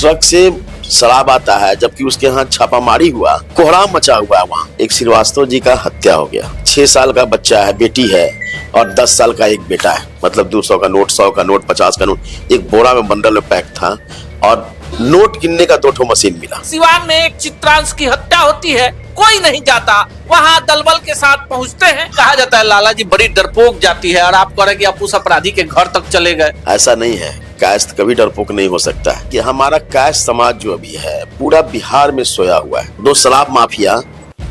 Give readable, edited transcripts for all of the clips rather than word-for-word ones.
Truck से शराब आता है, जबकि उसके यहाँ छापामारी हुआ, कोहराम मचा हुआ है। वहाँ एक श्रीवास्तव जी का हत्या हो गया। 6 साल का बच्चा है, बेटी है, और 10 साल का एक बेटा है। मतलब 200 का नोट, 100 का नोट, 50 का नोट एक बोरा में बंडल में पैक था, और नोट गिनने का 2 मशीन मिला। सिवान में एक चित्रांश की हत्या होती है, कोई नहीं जाता, वहाँ दलबल के साथ पहुँचते हैं। कहा जाता है लाला जी बड़ी डरपोक जाती है, और आप कह रहे कि आप उस अपराधी के घर तक चले गए। ऐसा नहीं है, कायस्थ कभी डरपोक नहीं हो सकता है। कि हमारा कायस्थ समाज जो अभी है पूरा बिहार में सोया हुआ है। 2 शराब माफिया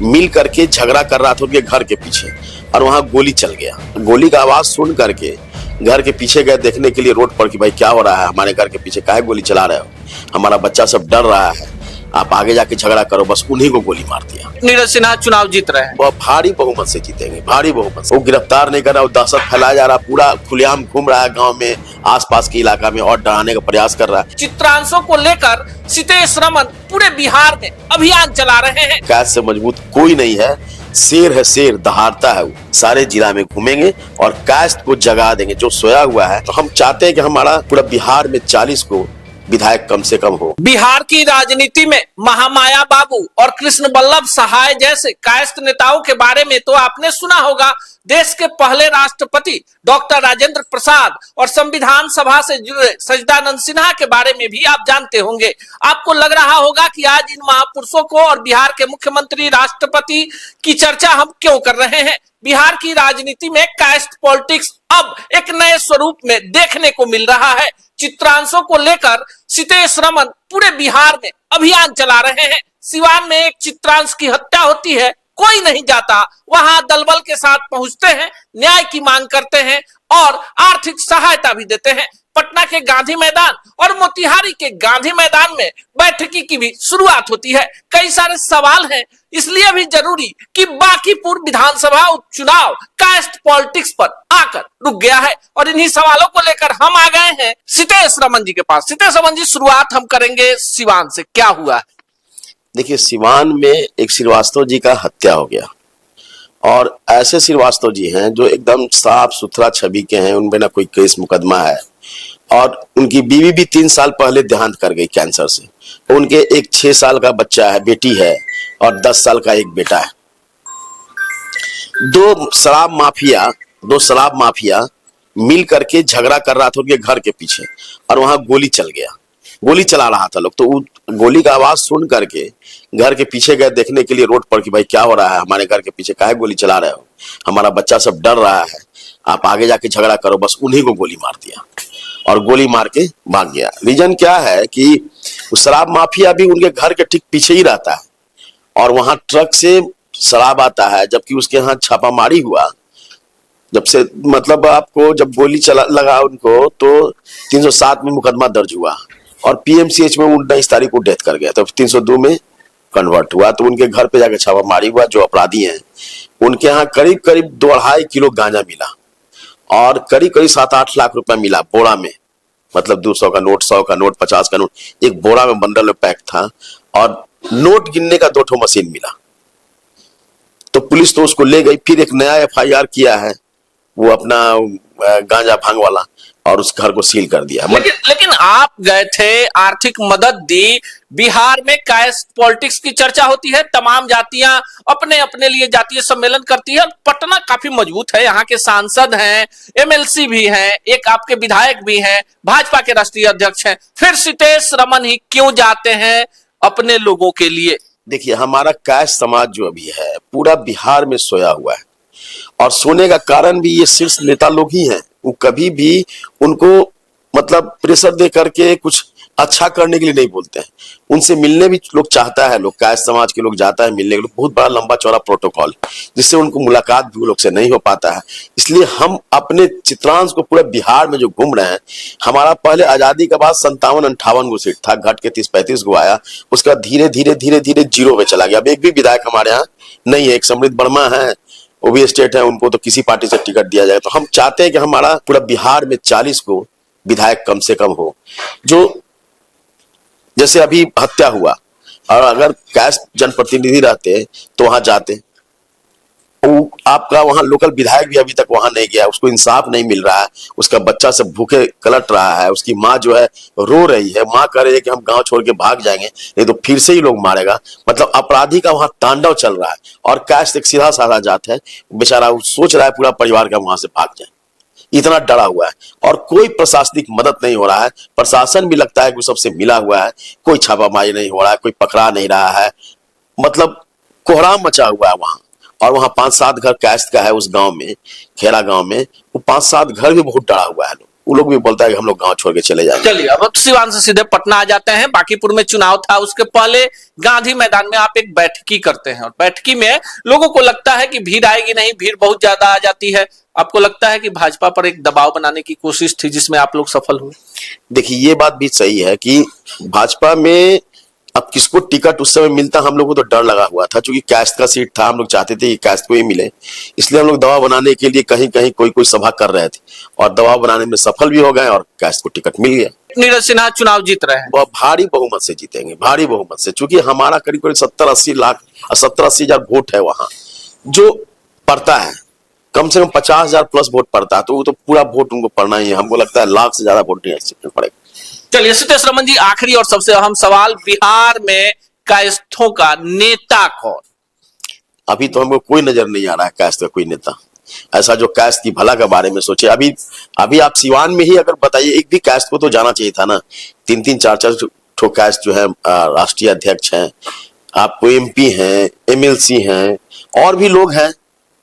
मिल करके झगड़ा कर रहा था उनके घर के पीछे, और वहाँ गोली चल गया। गोली का आवाज सुन करके घर के पीछे गए देखने के लिए रोड पर कि भाई क्या हो रहा है, हमारे घर के पीछे काहे गोली चला रहे हो, हमारा बच्चा सब डर रहा है, आप आगे जाके झगड़ा करो। बस उन्हीं को गोली मार दिया। नीरज सिन्हा चुनाव जीत रहे हैं, वो भारी बहुमत से जीतेंगे, भारी बहुमत से। वो गिरफ्तार नहीं कर रहा, वो दहशत फैलाया जा रहा, पूरा खुलेआम घूम रहा है गांव में, आसपास के इलाका में, और डराने का प्रयास कर रहा है। चित्रांशों को लेकर सितेश रमन पूरे बिहार में अभियान चला रहे हैं। कायस्थ से मजबूत कोई नहीं है, शेर है, शेर दहाड़ता है। वो सारे जिला में घूमेंगे और कायस्थ को जगा देंगे जो सोया हुआ है। तो हम चाहते हैं कि हमारा पूरा बिहार में 40 को विधायक कम से कम हो। बिहार की राजनीति में महामाया बाबू और कृष्ण बल्लभ सहाय जैसे कायस्थ नेताओं के बारे में तो आपने सुना होगा। देश के पहले राष्ट्रपति डॉक्टर राजेंद्र प्रसाद और संविधान सभा से जुड़े सच्चिदानंद सिन्हा के बारे में भी आप जानते होंगे। आपको लग रहा होगा कि आज इन महापुरुषों को और बिहार के मुख्यमंत्री, राष्ट्रपति की चर्चा हम क्यों कर रहे हैं। बिहार की राजनीति में कास्ट पॉलिटिक्स अब एक नए स्वरूप में देखने को मिल रहा है। चित्रांशों को लेकर सितेश रमन पूरे बिहार में अभियान चला रहे हैं। सिवान में एक चित्रांश की हत्या होती है, कोई नहीं जाता, वहां दलबल के साथ पहुंचते हैं, न्याय की मांग करते हैं और आर्थिक सहायता भी देते हैं। पटना के गांधी मैदान और मोतिहारी के गांधी मैदान में बैठकी की भी शुरुआत होती है। कई सारे सवाल हैं, इसलिए भी जरूरी कि बांकीपुर विधानसभा उपचुनाव कास्ट पॉलिटिक्स पर आकर रुक गया है, और इन्हीं सवालों को लेकर हम आ गए हैं सितेश रमन जी के पास। सितेश रमन जी, शुरुआत हम करेंगे सिवान से, क्या हुआ है? देखिए, सिवान में एक श्रीवास्तव जी का हत्या हो गया, और ऐसे श्रीवास्तव जी हैं जो एकदम साफ सुथरा छवि के हैं, उनमें ना कोई केस मुकदमा है, और उनकी बीवी भी 3 साल पहले देहांत कर गई कैंसर से। उनके एक 6 साल का बच्चा है, बेटी है, और 10 साल का एक बेटा है। 2 शराब माफिया मिल करके झगड़ा कर रहा था उनके घर के पीछे, और वहां गोली चल गया। गोली चला रहा था लोग, तो गोली का आवाज सुन करके घर के पीछे गए देखने के लिए रोड पर कि भाई क्या हो रहा है, हमारे घर के पीछे काहे गोली चला रहे हो, हमारा बच्चा सब डर रहा है, आप आगे जाके झगड़ा करो। बस उन्हीं को गोली मार दिया, और गोली मार के भाग गया। रीजन क्या है कि शराब माफिया भी उनके घर के ठीक पीछे ही रहता है, और वहां ट्रक से शराब आता है, जबकि उसके यहाँ छापामारी हुआ। जब से मतलब आपको जब गोली लगा उनको, तो 307 में मुकदमा दर्ज हुआ, और पीएमसीएच में 19 तारीख को डेथ कर गया, तो 302 में कन्वर्ट हुआ। तो उनके घर पे जाकर छापामारी हुआ। जो अपराधी हैं उनके यहाँ करीब करीब 2.5 किलो गांजा मिला, और करीब करीब 7-8 लाख रुपया मिला बोरा में। मतलब 200 का नोट, 100 का नोट, 50 का नोट एक बोरा में बंडल में पैक था, और नोट गिनने का 2 मशीन मिला। तो पुलिस तो उसको ले गई। फिर एक नया FIR किया है, वो अपना गांजा भांग वाला, और उस घर को सील कर दिया। लेकिन आप गए थे, आर्थिक मदद दी। बिहार में कास्ट पॉलिटिक्स की चर्चा होती है, तमाम जातियां अपने अपने लिए जातीय सम्मेलन करती है। पटना काफी मजबूत है, यहाँ के सांसद हैं, MLC भी हैं, एक आपके विधायक भी हैं, भाजपा के राष्ट्रीय अध्यक्ष हैं। फिर सितेश रमन ही क्यों जाते हैं अपने लोगों के लिए? देखिए, हमारा कास्ट समाज जो अभी है पूरा बिहार में सोया हुआ है, और सोने का कारण भी ये शीर्ष नेता लोग ही हैं। वो कभी भी उनको मतलब प्रेशर दे करके कुछ अच्छा करने के लिए नहीं बोलते हैं। उनसे मिलने भी लोग चाहता है, लोग कास्ट समाज के लोग जाता है मिलने के लिए, बहुत बड़ा लंबा चौड़ा प्रोटोकॉल, जिससे उनको मुलाकात भी लोग से नहीं हो पाता है। इसलिए हम अपने चित्रांश को पूरे बिहार में जो घूम रहे हैं, हमारा पहले आजादी के बाद 57-58 गो सीट था, घट के 30-35 गो आया, उसके बाद धीरे धीरे धीरे धीरे 0 पे चला गया। अब एक भी विधायक हमारे यहाँ नहीं है। एक समृद्ध वर्मा है, वो भी स्टेट है, उनको तो किसी पार्टी से टिकट दिया जाए। तो हम चाहते हैं कि हमारा पूरा बिहार में 40 को विधायक कम से कम हो। जो जैसे अभी हत्या हुआ, और अगर कास्ट जनप्रतिनिधि रहते तो वहां जाते, वो आपका वहां लोकल विधायक भी अभी तक वहां नहीं गया, उसको इंसाफ नहीं मिल रहा है, उसका बच्चा सब भूखे कलट रहा है, उसकी माँ जो है रो रही है, माँ कह रही है कि हम गांव छोड़ के भाग जाएंगे नहीं तो फिर से ही लोग मारेगा। मतलब अपराधी का वहां तांडव चल रहा है और कास्ट एक सीधा साधा जात है, बेचारा सोच रहा है पूरा परिवार का वहां से भाग जाए, इतना डरा हुआ है और कोई प्रशासनिक मदद नहीं हो रहा है। प्रशासन भी लगता है कि सबसे मिला हुआ है, कोई छापामारी नहीं हो रहा है, कोई पकड़ा नहीं रहा है, मतलब कोहराम मचा हुआ है वहां। और वहां 5-7 घर कास्ट का है उस गांव में, खेरा गांव में, वो 5-7 घर भी बहुत डरा हुआ है। वो लोग भी बोलता है कि हम लोग गांव छोड़ के चले जाएंगे। चलिए अब सिवान से सीधे पटना आ जाते हैं। बांकीपुर में चुनाव था, उसके पहले गांधी मैदान में आप एक बैठकी करते हैं और बैठकी में लोगों को लगता है कि भीड़ आएगी नहीं, भीड़ बहुत ज्यादा आ जाती है। आपको लगता है कि भाजपा पर एक दबाव बनाने की कोशिश थी जिसमें आप लोग सफल हुए? देखिए ये बात भी सही है कि भाजपा में अब किसको टिकट उस समय मिलता, हम लोग को तो डर लगा हुआ था, क्योंकि कास्ट का सीट था, हम लोग चाहते थे कि कास्ट को ही मिले, इसलिए हम लोग दबाव बनाने के लिए कहीं कहीं कोई सभा कर रहे थे और दबाव बनाने में सफल भी हो गए और कास्ट को टिकट मिल गया। नीरज सिन्हा चुनाव जीत रहे हैं, वह भारी बहुमत से जीतेंगे, भारी बहुमत से, क्योंकि हमारा करीब करीब 70-80 लाख 70-80 हजार वोट है वहां जो पड़ता है, कम से कम 50,000 प्लस वोट पड़ता है, तो वो तो पूरा वोट उनको पड़ना ही है। हमको लगता है लाख से ज्यादा वोट नहीं पड़ेगा। चलिए सितेश रमन जी, आखिरी और सबसे अहम सवाल, बिहार में कायस्थों का नेता कौन? अभी तो हमको कोई नजर नहीं आ रहा है कास्ट का कोई नेता ऐसा जो कास्ट की भला के बारे में सोचे। अभी आप सिवान में ही अगर बताइए, एक भी कास्ट को तो जाना चाहिए था ना। 3-3 4-4 ठो कास्ट जो है राष्ट्रीय अध्यक्ष हैं, आपको MP हैं, MLC हैं, और भी लोग हैं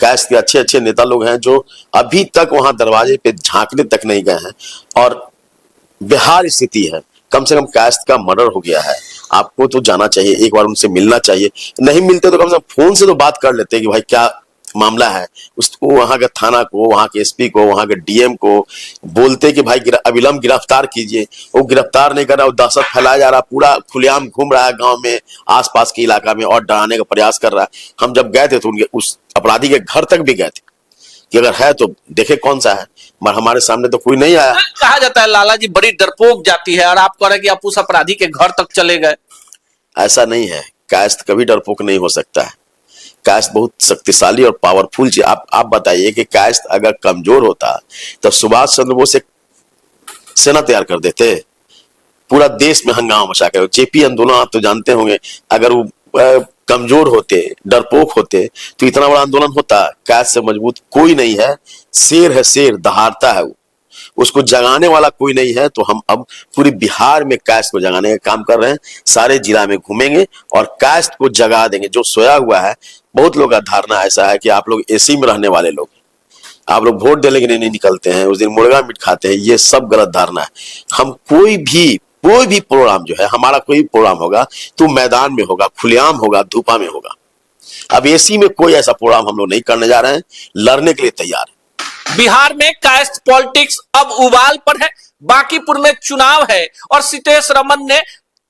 कास्ट के अच्छे अच्छे नेता लोग हैं जो अभी तक वहां दरवाजे पे झांकने तक नहीं गए हैं। और बिहार स्थिति है, कम से कम कास्ट का मर्डर हो गया है, आपको तो जाना चाहिए, एक बार उनसे मिलना चाहिए। नहीं मिलते तो कम से कम फोन से तो बात कर लेते कि भाई क्या मामला है, उसको वहां के थाना को, वहां के SP को, वहां के DM को बोलते कि भाई अविलंब गिरफ्तार कीजिए। वो गिरफ्तार नहीं कर रहा, वो दहशत फैलाया जा रहा, पूरा खुलेआम घूम रहा है गांव में, आसपास के इलाका में, और डराने का प्रयास कर रहा है। हम जब गए थे तो उनके उस अपराधी के घर तक भी गए थे कि अगर है तो देखे कौन सा है, मगर हमारे सामने तो कोई नहीं आया। कहा जाता है लाला जी बड़ी डरपोक जाती है, और आप कह रहे हैं कि आप उस अपराधी के घर तक चले गए। ऐसा नहीं है, कास्ट कभी डरपोक नहीं हो सकता है। कास्ट बहुत शक्तिशाली और पावरफुल चीज। आप बताइए कि कास्ट अगर कमजोर होता तो सुभाष चंद्र बोस एक सेना तैयार कर देते, पूरा देश में हंगामा मचा कर। JP आंदोलन आप तो जानते होंगे, अगर वो कमजोर होते, डरपोक होते तो इतना बड़ा आंदोलन होता। कास्ट से मजबूत कोई नहीं है, शेर है, शेर दहाड़ता है वो, उसको जगाने वाला कोई नहीं है। तो हम अब पूरी बिहार में कास्ट को जगाने का काम कर रहे हैं, सारे जिला में घूमेंगे और कास्ट को जगा देंगे जो सोया हुआ है। बहुत लोग का धारणा ऐसा है कि आप लोग AC में रहने वाले लोग, आप लोग वोट देने के लिए नहीं निकलते हैं, उस दिन मुर्गा मीट खाते हैं, ये सब गलत धारणा है। हम कोई भी प्रोग्राम जो है, हमारा कोई प्रोग्राम होगा तो मैदान में होगा, खुलेआम होगा, धूपा में होगा। अब AC में कोई ऐसा प्रोग्राम हम लोग नहीं करने जा रहे हैं, लड़ने के लिए तैयार है। बिहार में कास्ट पॉलिटिक्स अब उबाल पर है, बांकीपुर में चुनाव है और सितेश रमन ने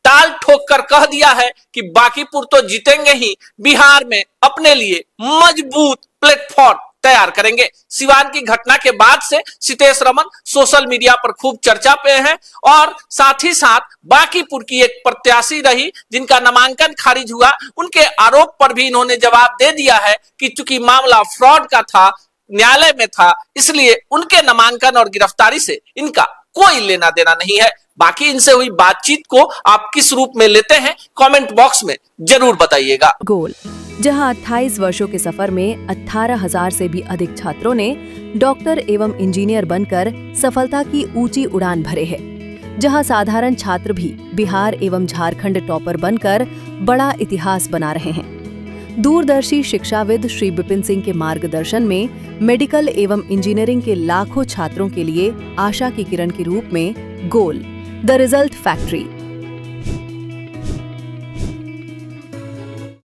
ताल ठोक कर कह दिया है कि बांकीपुर तो जीतेंगे ही, बिहार में अपने लिए मजबूत प्लेटफॉर्म तैयार करेंगे। सिवान की घटना के बाद से सितेश रमन सोशल मीडिया पर खूब चर्चा पे हैं और साथ ही साथ बांकीपुर की एक प्रत्याशी रही जिनका नामांकन खारिज हुआ, उनके आरोप पर भी इन्होंने जवाब दे दिया है कि चूंकि मामला फ्रॉड का था, न्यायालय में था, इसलिए उनके नामांकन और गिरफ्तारी से इनका कोई लेना देना नहीं है। बाकी इनसे हुई बातचीत को आप किस रूप में लेते हैं, कमेंट बॉक्स में जरूर बताइएगा। गोल, जहां 28 वर्षों के सफर में 18,000 से भी अधिक छात्रों ने डॉक्टर एवं इंजीनियर बनकर सफलता की ऊंची उड़ान भरे हैं, जहां साधारण छात्र भी बिहार एवं झारखंड टॉपर बनकर बड़ा इतिहास बना रहे हैं। दूरदर्शी शिक्षाविद श्री विपिन सिंह के मार्गदर्शन में मेडिकल एवं इंजीनियरिंग के लाखों छात्रों के लिए आशा की किरण के रूप में गोल, द रिजल्ट फैक्ट्री